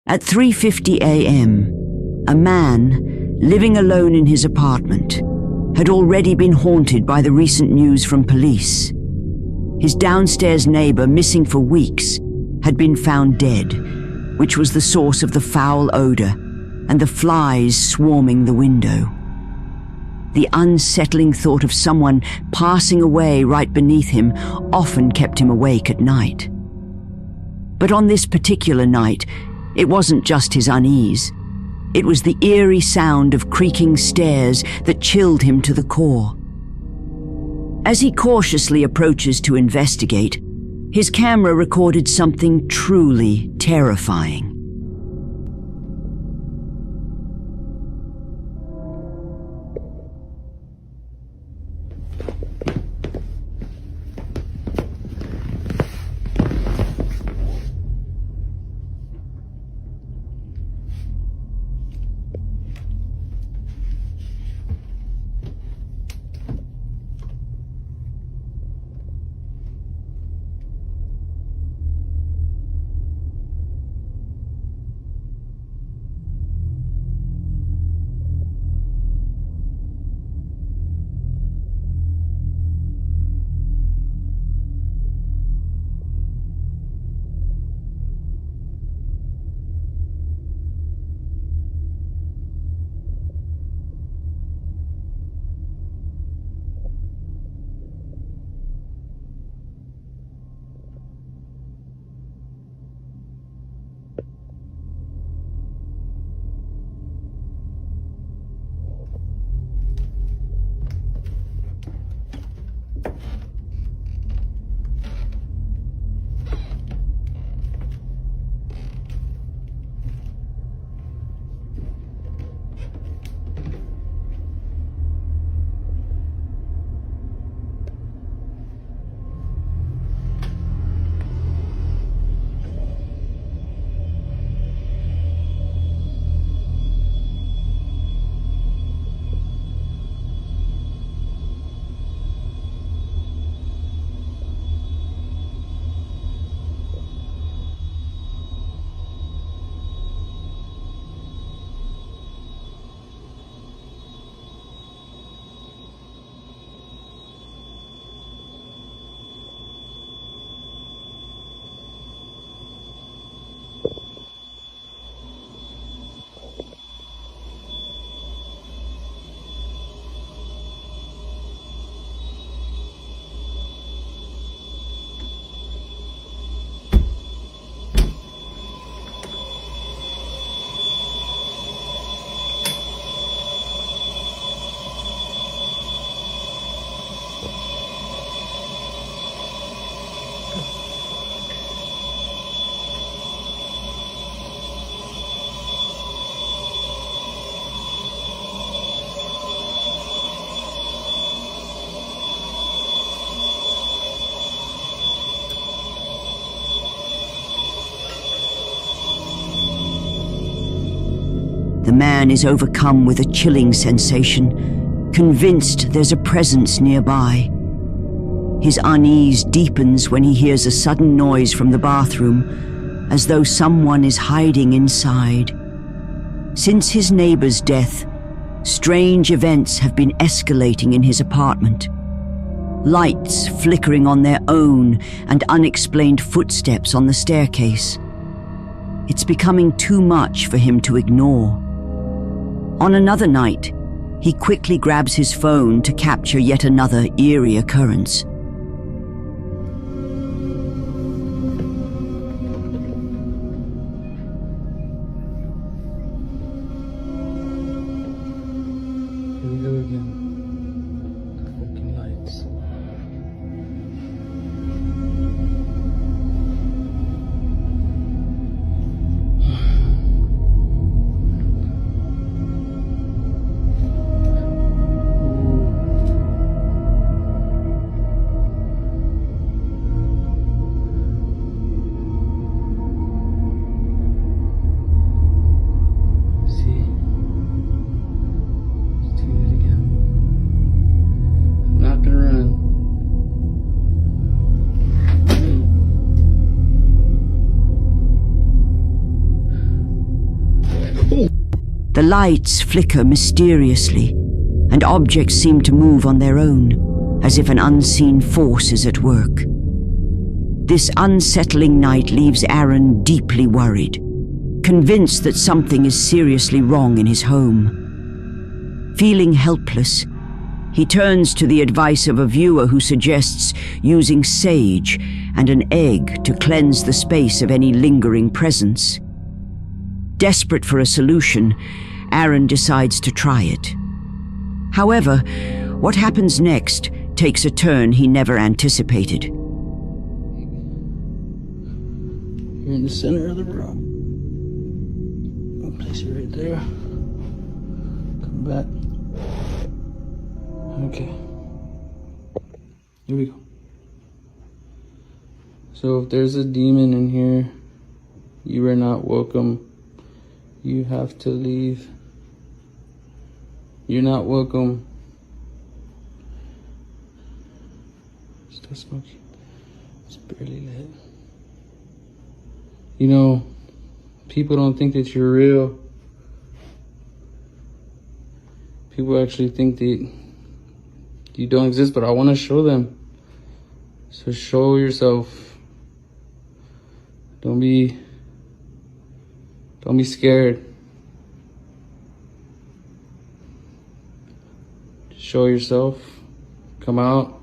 At 3:50 a.m., a man, living alone in his apartment, had already been haunted by the recent news from police. His downstairs neighbor, missing for weeks, had been found dead, which was the source of the foul odor and the flies swarming the window. The unsettling thought of someone passing away right beneath him often kept him awake at night. But on this particular night, it wasn't just his unease. It was the eerie sound of creaking stairs that chilled him to the core. As he cautiously approaches to investigate, his camera recorded something truly terrifying. The man is overcome with a chilling sensation, convinced there's a presence nearby. His unease deepens when he hears a sudden noise from the bathroom, as though someone is hiding inside. Since his neighbor's death, strange events have been escalating in his apartment. Lights flickering on their own and unexplained footsteps on the staircase. It's becoming too much for him to ignore. On another night, he quickly grabs his phone to capture yet another eerie occurrence. Here we go again. The fucking lights. The lights flicker mysteriously, and objects seem to move on their own, as if an unseen force is at work. This unsettling night leaves Aaron deeply worried, convinced that something is seriously wrong in his home. Feeling helpless, he turns to the advice of a viewer who suggests using sage and an egg to cleanse the space of any lingering presence. Desperate for a solution, Aaron decides to try it. However, what happens next takes a turn he never anticipated. You're in the center of the room. I'll place you right there. Come back. Okay. Here we go. So if there's a demon in here, you are not welcome. You have to leave. You're not welcome. Still smoking. It's barely lit. You know, people don't think that you're real. People actually think that you don't exist, but I want to show them. So show yourself. Don't be scared. Show yourself. Come out.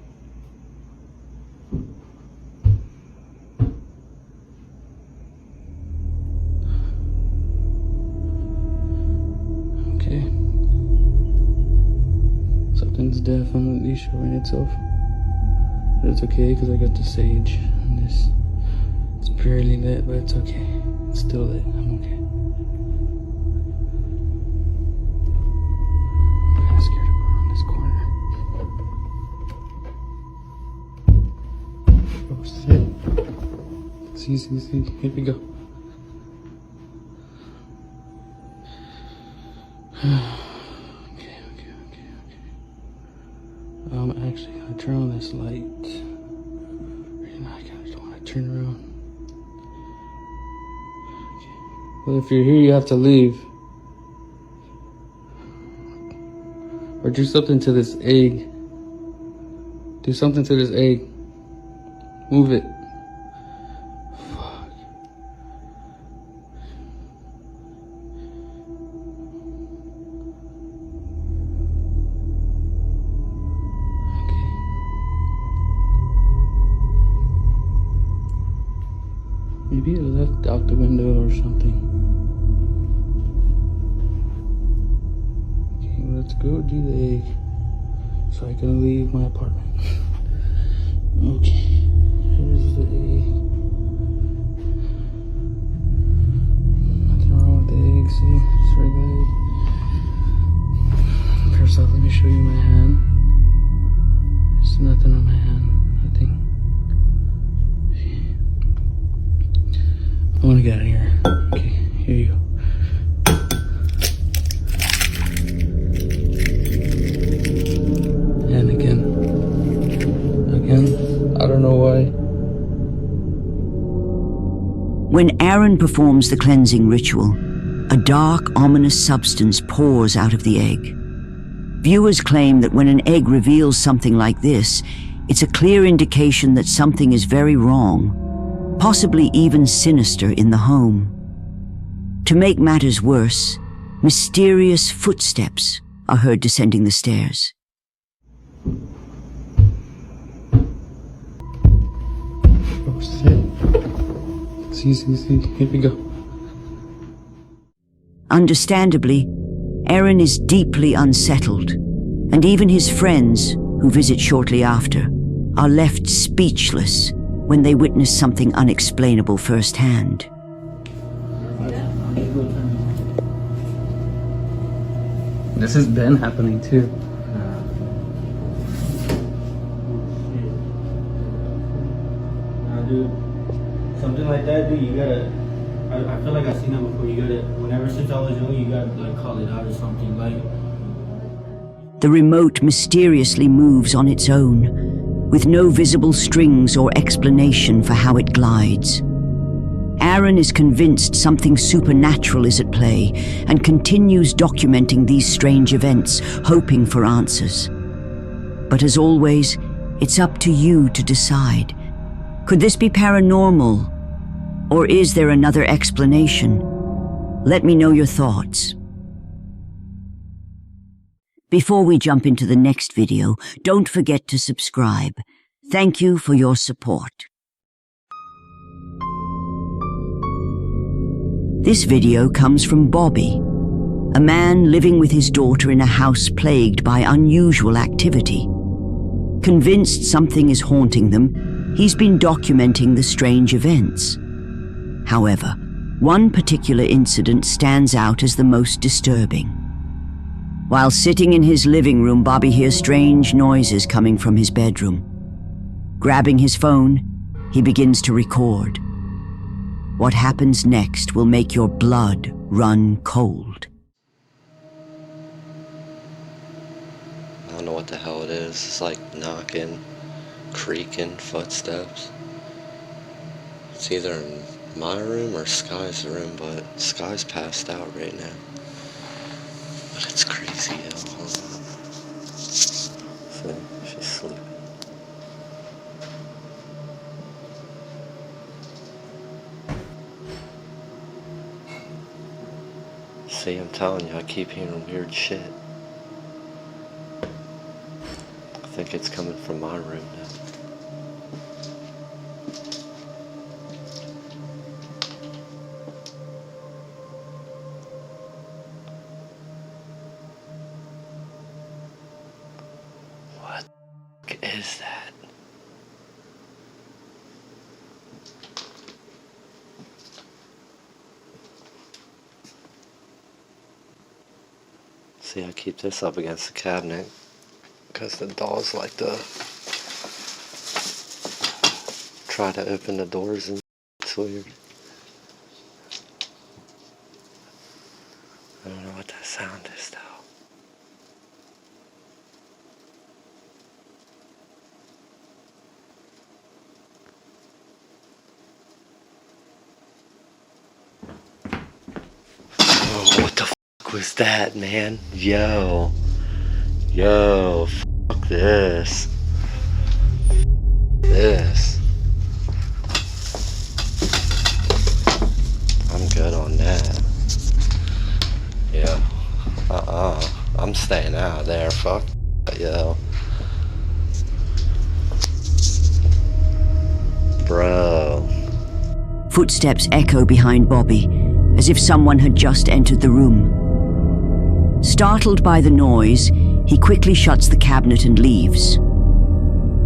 Okay. Something's definitely showing itself. But it's okay because I got the sage and this. It's barely lit, but it's okay. It's still lit. I'm okay. I'm kind of scared to go around this corner. Oh shit. See. Here we go. Okay. Actually gonna turn on this light. Right now I kinda don't wanna turn around. Okay. Well, if you're here, you have to leave. Or do something to this egg. Do something to this egg. Move it. Fuck. Okay. Maybe it left out the window or something. Okay, let's go do the egg. So I can leave my apartment. Okay. Here's the egg. Nothing wrong with the egg, see? Just regular egg. First off, let me show you my hand. There's nothing on my hand. Nothing. I wanna get out of here. Okay, here you go. And again. I don't know why. When Aaron performs the cleansing ritual, a dark, ominous substance pours out of the egg. Viewers claim that when an egg reveals something like this, it's a clear indication that something is very wrong, possibly even sinister in the home. To make matters worse, mysterious footsteps are heard descending the stairs. Oh shit. See. Here we go. Understandably, Aaron is deeply unsettled, and even his friends, who visit shortly after, are left speechless when they witness something unexplainable firsthand. This has been happening too. Dude, something like that, dude, you gotta, I feel like I've seen that before. You gotta, whenever since I was young, you gotta like call it out or something. Like, The remote mysteriously moves on its own, with no visible strings or explanation for how it glides. Aaron is convinced something supernatural is at play and continues documenting these strange events, hoping for answers. But as always, it's up to you to decide. Could this be paranormal? Or is there another explanation? Let me know your thoughts. Before we jump into the next video, don't forget to subscribe. Thank you for your support. This video comes from Bobby, a man living with his daughter in a house plagued by unusual activity. Convinced something is haunting them, he's been documenting the strange events. However, one particular incident stands out as the most disturbing. While sitting in his living room, Bobby hears strange noises coming from his bedroom. Grabbing his phone, he begins to record. What happens next will make your blood run cold. I don't know what the hell it is. It's like knocking, creaking, footsteps. It's either in my room or Sky's room, but Sky's passed out right now. But it's crazy, yo. Hold on. See, she's sleeping. See, I'm telling you, I keep hearing weird shit. I think it's coming from my room now. What the f*** is that? See, I keep this up against the cabinet because the dolls like to try to open the doors and it's weird. I don't know what that sound is though. Oh, what the fuck was that, man? Yo, fuck this. This. I'm good on that. Yeah. I'm staying out of there. Fuck. Yo. Bro. Footsteps echo behind Bobby, as if someone had just entered the room. Startled by the noise, he quickly shuts the cabinet and leaves.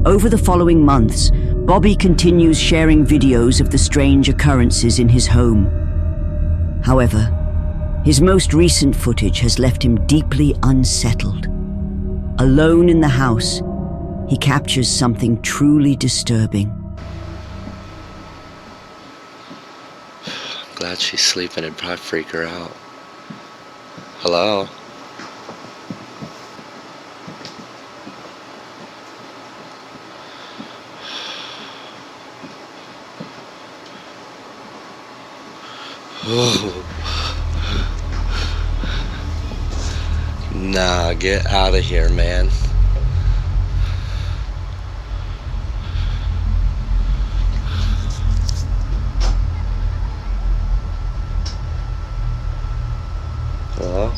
Over the following months, Bobby continues sharing videos of the strange occurrences in his home. However, his most recent footage has left him deeply unsettled. Alone in the house, he captures something truly disturbing. I'm glad she's sleeping. It'd probably freak her out. Hello? Nah, get out of here, man. Hello?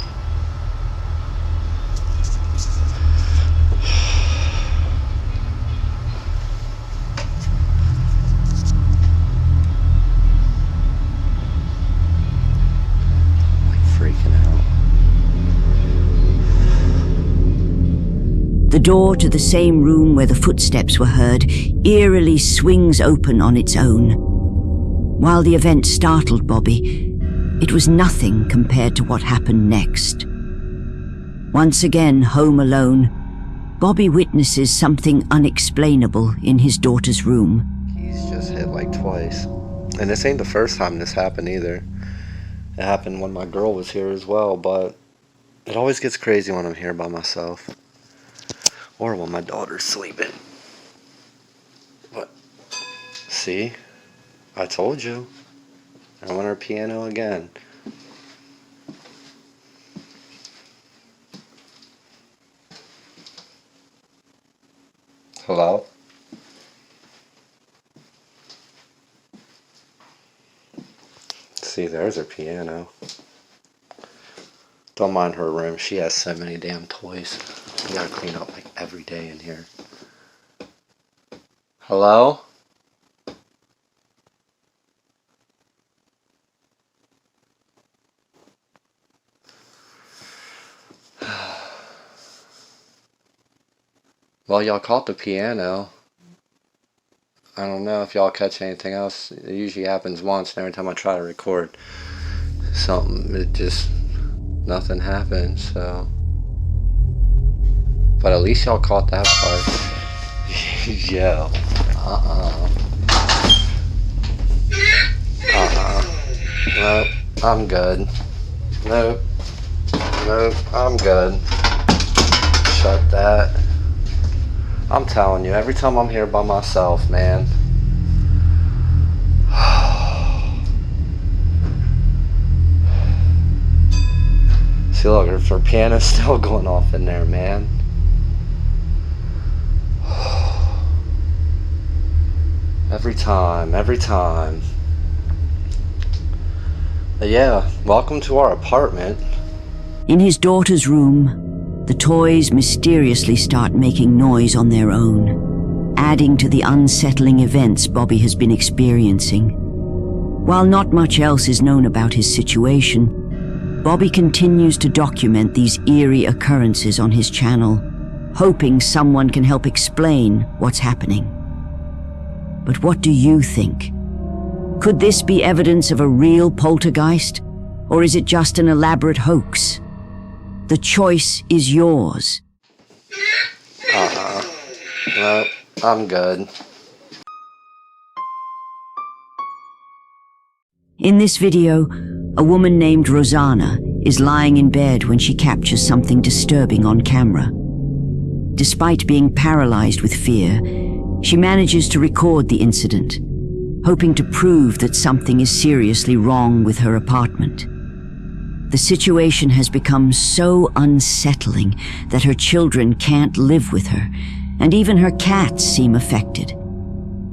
The door to the same room where the footsteps were heard eerily swings open on its own. While the event startled Bobby, it was nothing compared to what happened next. Once again, home alone, Bobby witnesses something unexplainable in his daughter's room. He's just hit like twice. And this ain't the first time this happened either. It happened when my girl was here as well, but it always gets crazy when I'm here by myself. Or when my daughter's sleeping. But, see? I told you. I want her piano again. Hello? See, there's her piano. Don't mind her room. She has so many damn toys. You gotta clean up like every day in here. Hello? Well, y'all caught the piano. I don't know if y'all catch anything else. It usually happens once, and every time I try to record something, it just, nothing happens, so. But at least y'all caught that part. Yo. Nope, I'm good. Nope, I'm good. Shut that. I'm telling you, every time I'm here by myself, man. See, look, her piano's still going off in there, man. Every time. But yeah, welcome to our apartment. In his daughter's room, the toys mysteriously start making noise on their own, adding to the unsettling events Bobby has been experiencing. While not much else is known about his situation, Bobby continues to document these eerie occurrences on his channel, hoping someone can help explain what's happening. But what do you think? Could this be evidence of a real poltergeist, or is it just an elaborate hoax? The choice is yours. Nope, I'm good. In this video, a woman named Rosanna is lying in bed when she captures something disturbing on camera. Despite being paralyzed with fear, she manages to record the incident, hoping to prove that something is seriously wrong with her apartment. The situation has become so unsettling that her children can't live with her, and even her cats seem affected.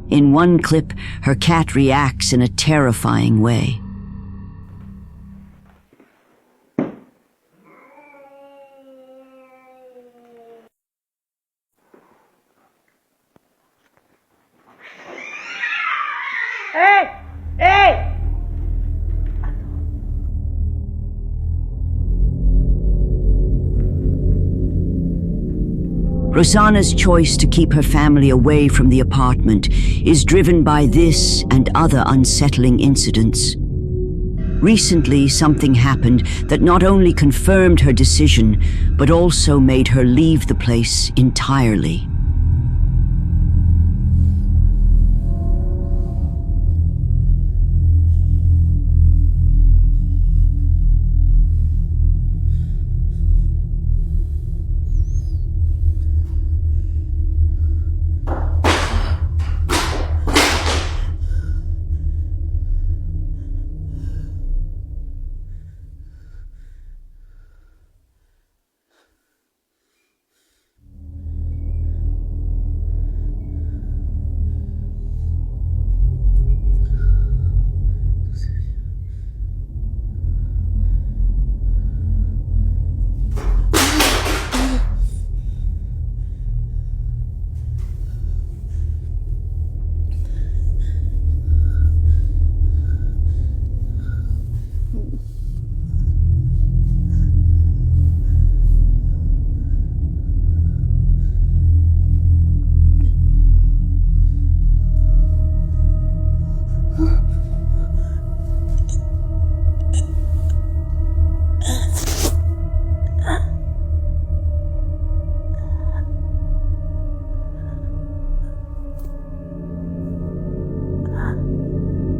In one clip, her cat reacts in a terrifying way. Rosanna's choice to keep her family away from the apartment is driven by this and other unsettling incidents. Recently, something happened that not only confirmed her decision, but also made her leave the place entirely.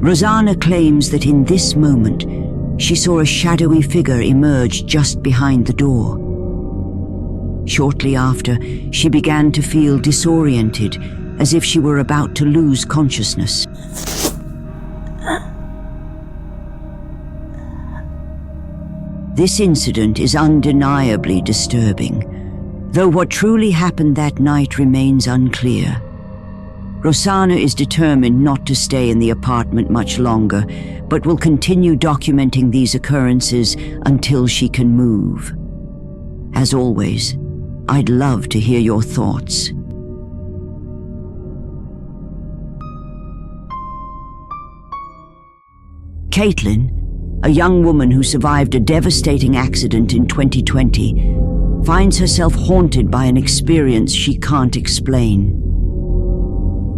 Rosanna claims that in this moment, she saw a shadowy figure emerge just behind the door. Shortly after, she began to feel disoriented, as if she were about to lose consciousness. This incident is undeniably disturbing, though what truly happened that night remains unclear. Rosanna is determined not to stay in the apartment much longer, but will continue documenting these occurrences until she can move. As always, I'd love to hear your thoughts. Caitlin, a young woman who survived a devastating accident in 2020, finds herself haunted by an experience she can't explain.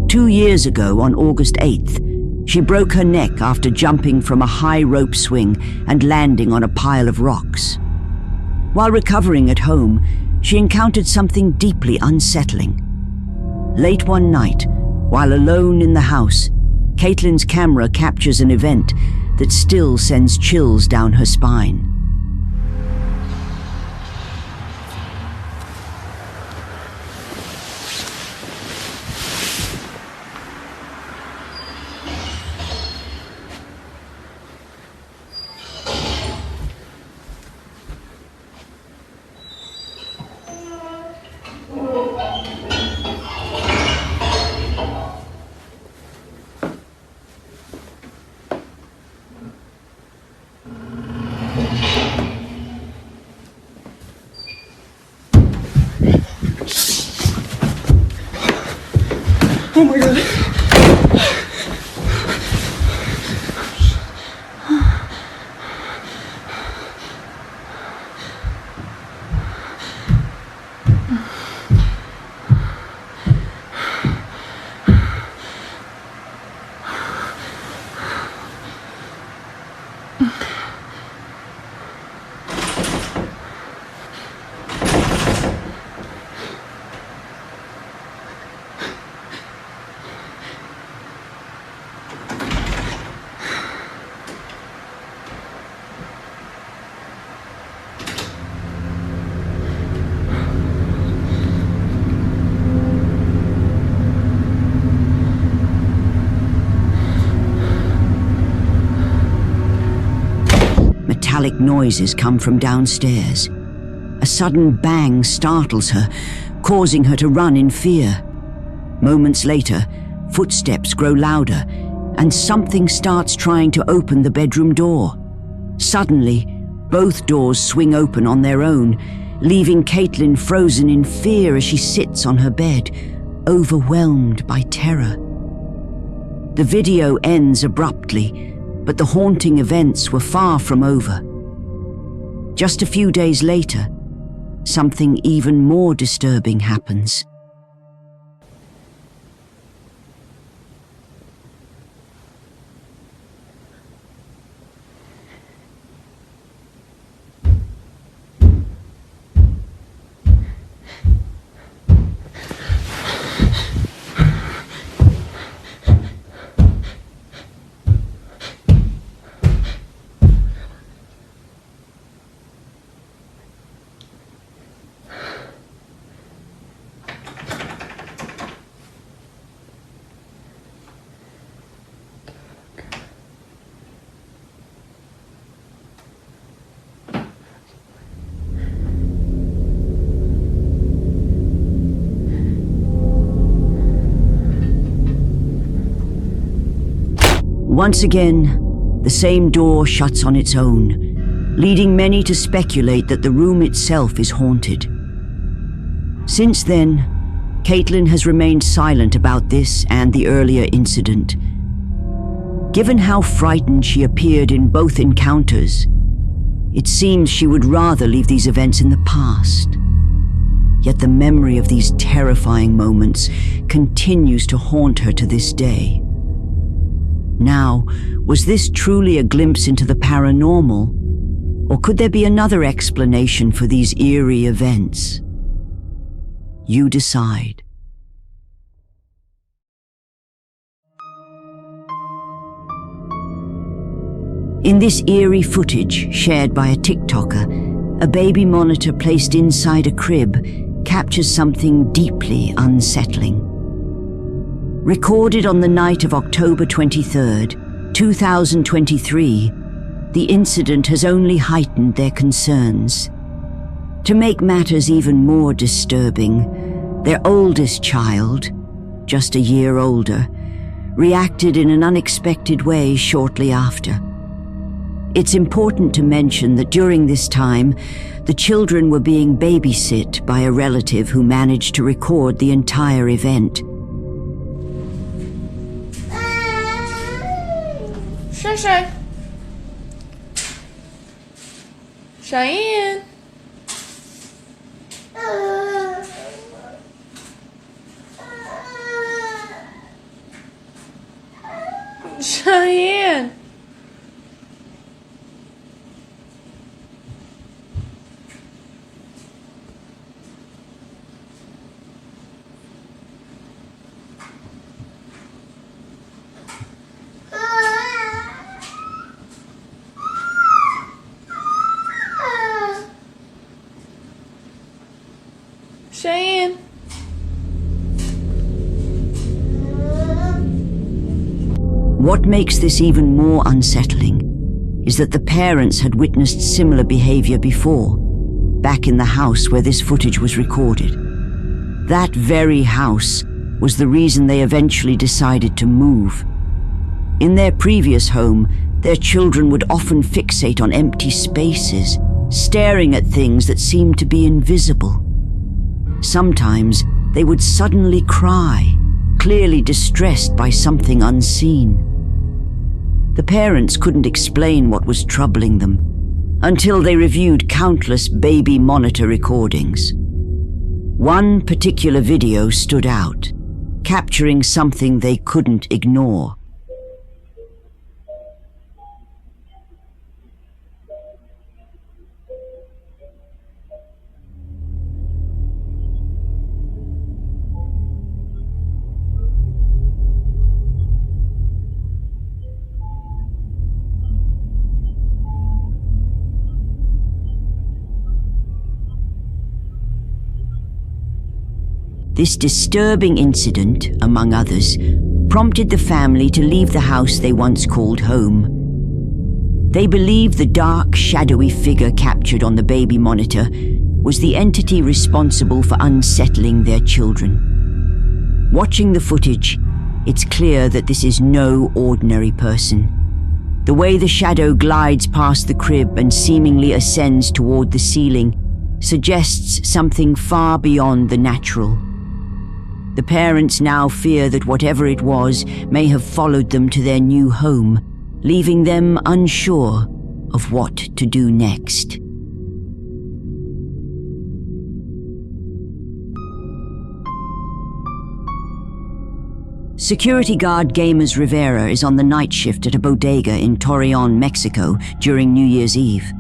2 years ago, on August 8th, she broke her neck after jumping from a high rope swing and landing on a pile of rocks. While recovering at home, she encountered something deeply unsettling. Late one night, while alone in the house, Caitlin's camera captures an event that still sends chills down her spine. Oh my God. Metallic noises come from downstairs. A sudden bang startles her, causing her to run in fear. Moments later, footsteps grow louder, and something starts trying to open the bedroom door. Suddenly, both doors swing open on their own, leaving Caitlin frozen in fear as she sits on her bed, overwhelmed by terror. The video ends abruptly, but the haunting events were far from over. Just a few days later, something even more disturbing happens. Once again, the same door shuts on its own, leading many to speculate that the room itself is haunted. Since then, Caitlin has remained silent about this and the earlier incident. Given how frightened she appeared in both encounters, it seems she would rather leave these events in the past. Yet the memory of these terrifying moments continues to haunt her to this day. Now, was this truly a glimpse into the paranormal, or could there be another explanation for these eerie events? You decide. In this eerie footage shared by a TikToker, a baby monitor placed inside a crib captures something deeply unsettling. Recorded on the night of October 23rd, 2023, the incident has only heightened their concerns. To make matters even more disturbing, their oldest child, just a year older, reacted in an unexpected way shortly after. It's important to mention that during this time, the children were being babysit by a relative who managed to record the entire event. Shay. Cheyenne. Cheyenne. Cheyenne. What makes this even more unsettling is that the parents had witnessed similar behavior before, back in the house where this footage was recorded. That very house was the reason they eventually decided to move. In their previous home, their children would often fixate on empty spaces, staring at things that seemed to be invisible. Sometimes they would suddenly cry, clearly distressed by something unseen. The parents couldn't explain what was troubling them until they reviewed countless baby monitor recordings. One particular video stood out, capturing something they couldn't ignore. This disturbing incident, among others, prompted the family to leave the house they once called home. They believed the dark, shadowy figure captured on the baby monitor was the entity responsible for unsettling their children. Watching the footage, it's clear that this is no ordinary person. The way the shadow glides past the crib and seemingly ascends toward the ceiling suggests something far beyond the natural. The parents now fear that whatever it was may have followed them to their new home, leaving them unsure of what to do next. Security guard Gamers Rivera is on the night shift at a bodega in Torreon, Mexico during New Year's Eve.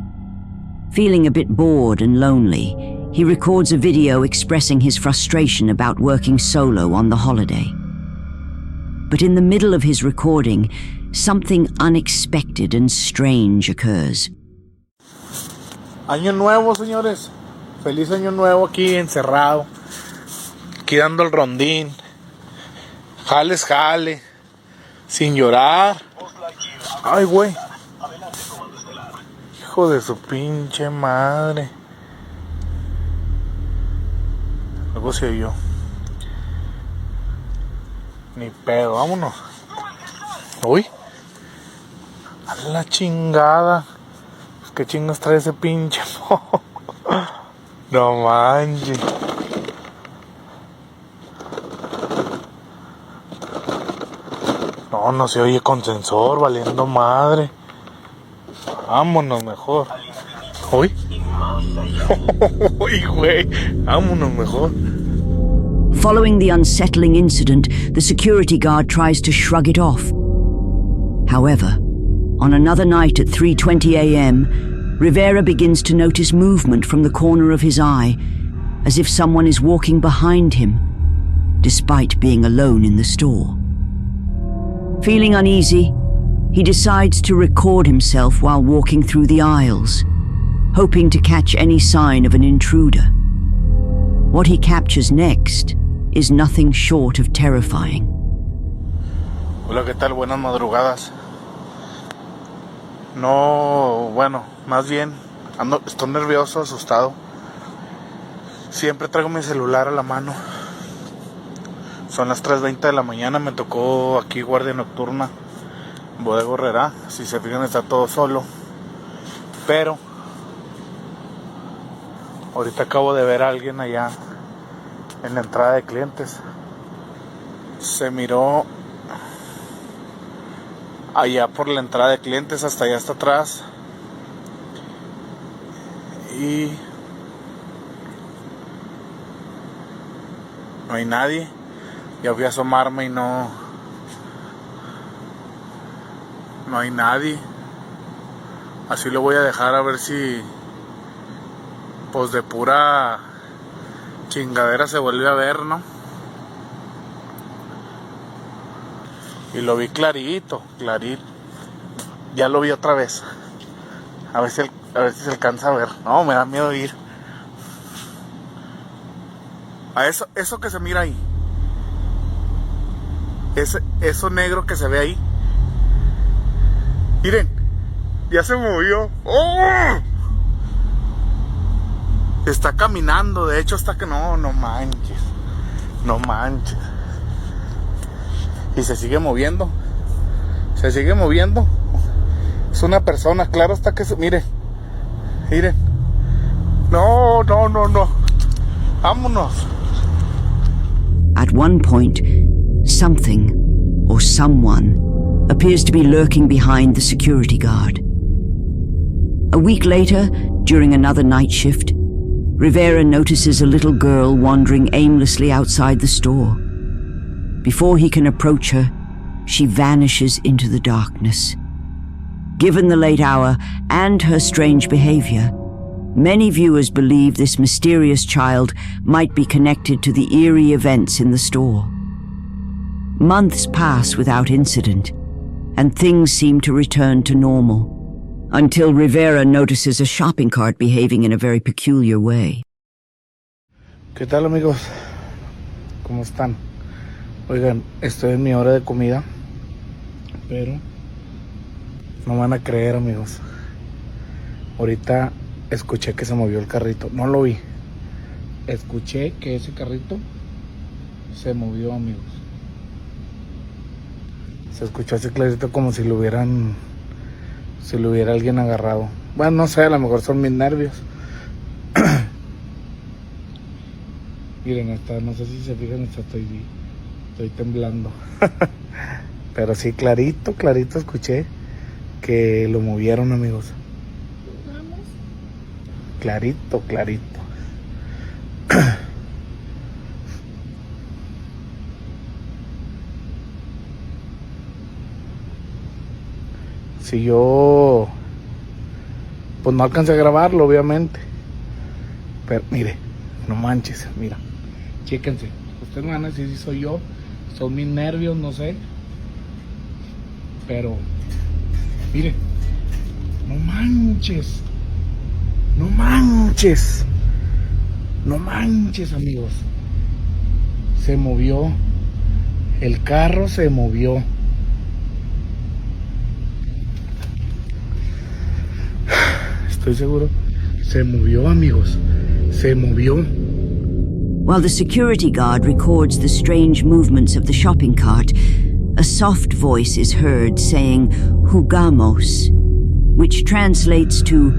Feeling a bit bored and lonely, he records a video expressing his frustration about working solo on the holiday. But in the middle of his recording, something unexpected and strange occurs. Año nuevo, señores. Feliz año nuevo aquí encerrado. Aquí dando el rondín. Jales, jale. Sin llorar. Ay, güey. Hijo de su pinche madre. Algo se oyó. Ni pedo, vámonos. Uy. A la chingada. ¿Qué chingas trae ese pinche mo? No manches. No se oye con sensor, valiendo madre. Vámonos mejor. Uy. Uy, güey. Vámonos mejor. Following the unsettling incident, the security guard tries to shrug it off. However, on another night at 3:20 a.m., Rivera begins to notice movement from the corner of his eye, as if someone is walking behind him, despite being alone in the store. Feeling uneasy, he decides to record himself while walking through the aisles, hoping to catch any sign of an intruder. What he captures next is nothing short of terrifying. Hola, ¿qué tal? Buenas madrugadas. No, bueno, más bien estoy nervioso, asustado. Siempre traigo mi celular a la mano. Son las 3:20 de la mañana, me tocó aquí guardia nocturna, Bodega Herrera. Si se fijan está todo solo. Pero ahorita acabo de ver a alguien allá en la entrada de clientes. Se miró allá por la entrada de clientes, hasta allá hasta atrás. Y no hay nadie. Ya fui a asomarme y no hay nadie. Así lo voy a dejar a ver si pues de pura chingadera se vuelve a ver, ¿no? Y lo vi clarito. Ya lo vi otra vez. A ver si se alcanza a ver. No, me da miedo ir. A eso que se mira ahí. Eso negro que se ve ahí. Miren, ya se movió. ¡Oh! Está caminando, de hecho hasta que no manches. No manches. Y se sigue moviendo. Es una persona, claro hasta que se... Miren. No. Vámonos. At one point, something or someone appears to be lurking behind the security guard. A week later, during another night shift, Rivera notices a little girl wandering aimlessly outside the store. Before he can approach her, she vanishes into the darkness. Given the late hour and her strange behavior, many viewers believe this mysterious child might be connected to the eerie events in the store. Months pass without incident, and things seem to return to normal, until Rivera notices a shopping cart behaving in a very peculiar way. ¿Qué tal, amigos? ¿Cómo están? Oigan, estoy en mi hora de comida, pero no van a creer, amigos. Ahorita escuché que se movió el carrito. No lo vi. Escuché que ese carrito se movió, amigos. Se escuchó así clarito como si lo hubiera alguien agarrado. Bueno, no sé, a lo mejor son mis nervios. Miren, hasta no sé si se fijan, hasta estoy temblando. Pero sí, clarito escuché que lo movieron, amigos. Clarito. Si yo pues no alcancé a grabarlo, obviamente. Pero mire, no manches, mira. Chéquense. Ustedes me van a decir si soy yo, son mis nervios, no sé. Pero mire, no manches, amigos. Se movió. El carro se movió. Estoy seguro. Se movió, amigos. Se movió. While the security guard records the strange movements of the shopping cart, a soft voice is heard saying "Jugamos," which translates to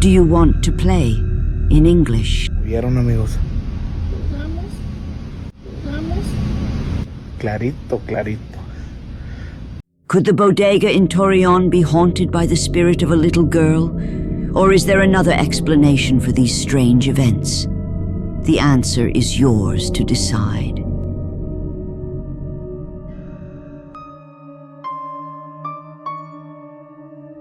"Do you want to play?" in English. Movieron, amigos. Clarito. Could the bodega in Torreon be haunted by the spirit of a little girl? Or is there another explanation for these strange events? The answer is yours to decide.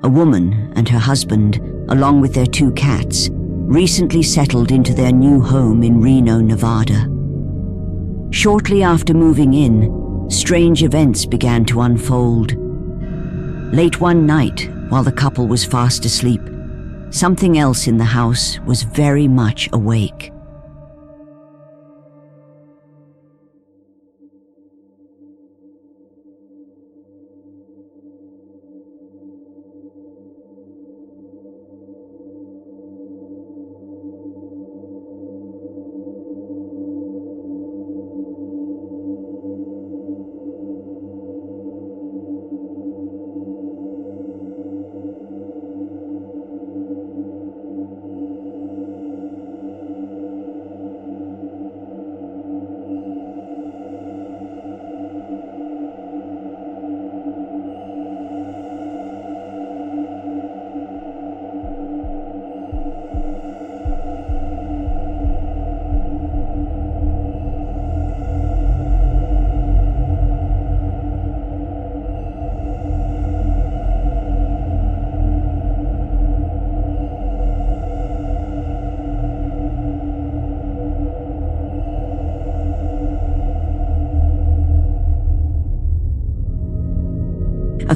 A woman and her husband, along with their 2 cats, recently settled into their new home in Reno, Nevada. Shortly after moving in, strange events began to unfold. Late one night, while the couple was fast asleep, something else in the house was very much awake.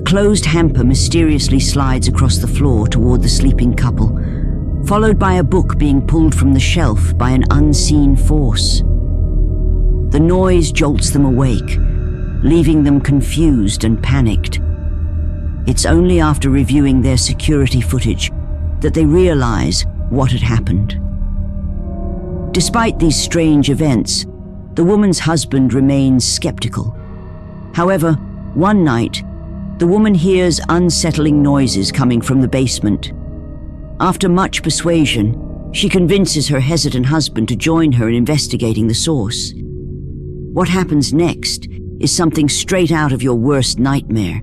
closed hamper mysteriously slides across the floor toward the sleeping couple, followed by a book being pulled from the shelf by an unseen force. The noise jolts them awake, leaving them confused and panicked. It's only after reviewing their security footage that they realize what had happened. Despite these strange events, the woman's husband remains skeptical. However, one night, the woman hears unsettling noises coming from the basement. After much persuasion, she convinces her hesitant husband to join her in investigating the source. What happens next is something straight out of your worst nightmare.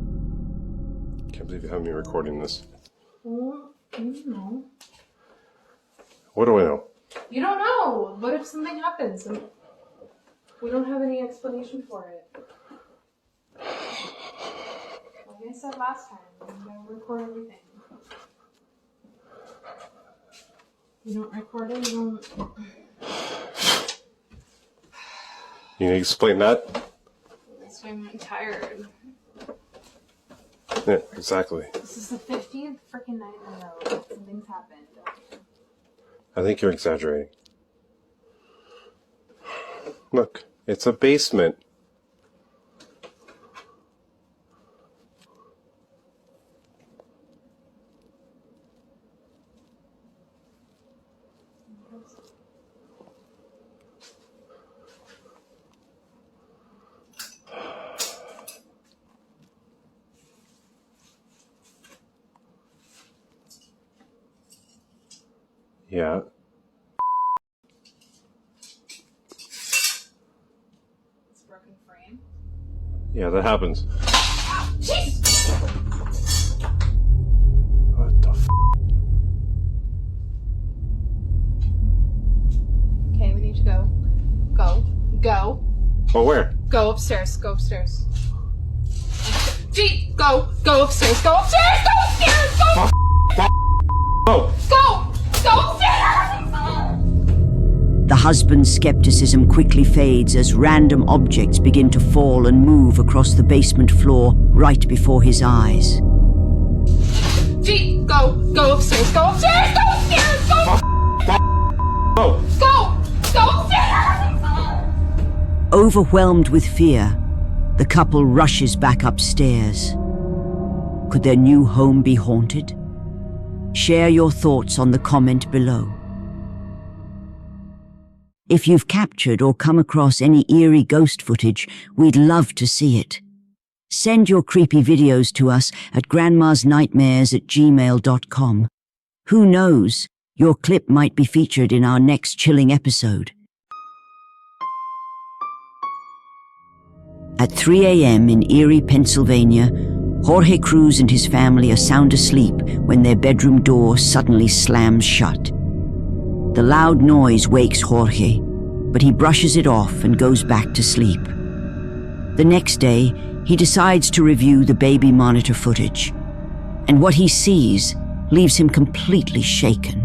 Can't believe you have me recording this. Well, you know. What do I know? You don't know. What if something happens and we don't have any explanation for it? Like I said last time, you gotta record everything. You don't record it, you don't... You need to explain that? That's why I'm tired. Yeah, exactly. This is the 15th freaking night in a row that something's happened. I think you're exaggerating. Look, it's a basement. Yeah. It's a broken frame. Yeah, that happens. What the f? Okay, we need to go. Go. Oh, where? Go upstairs. Go upstairs. Gee, go upstairs. Go upstairs. Go upstairs. Go. Oh! Go upstairs. The husband's skepticism quickly fades as random objects begin to fall and move across the basement floor right before his eyes. Gee, go upstairs. Go upstairs. Go upstairs. Go. Oh! Go upstairs. Overwhelmed with fear, the couple rushes back upstairs. Could their new home be haunted? Share your thoughts on the comment below. If you've captured or come across any eerie ghost footage, we'd love to see it. Send your creepy videos to us at grandmasnightmares@gmail.com. Who knows, your clip might be featured in our next chilling episode. At 3 a.m. in Erie, Pennsylvania, Jorge Cruz and his family are sound asleep when their bedroom door suddenly slams shut. The loud noise wakes Jorge, but he brushes it off and goes back to sleep. The next day, he decides to review the baby monitor footage, and what he sees leaves him completely shaken.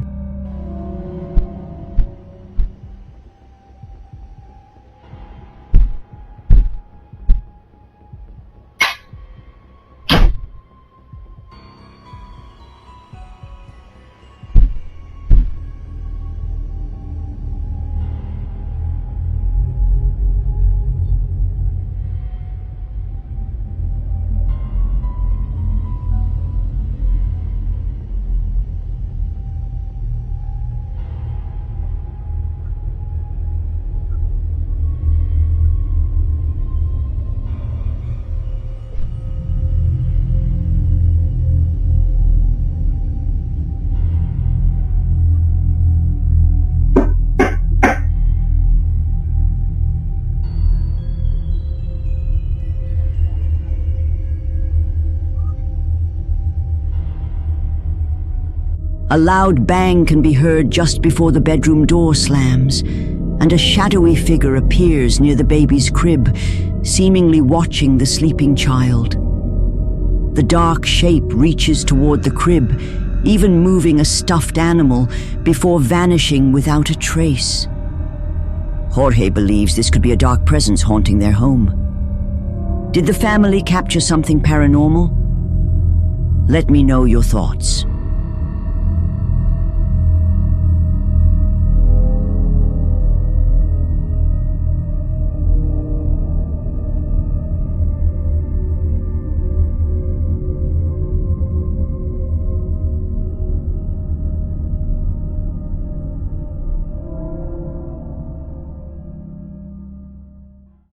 A loud bang can be heard just before the bedroom door slams, and a shadowy figure appears near the baby's crib, seemingly watching the sleeping child. The dark shape reaches toward the crib, even moving a stuffed animal before vanishing without a trace. Jorge believes this could be a dark presence haunting their home. Did the family capture something paranormal? Let me know your thoughts.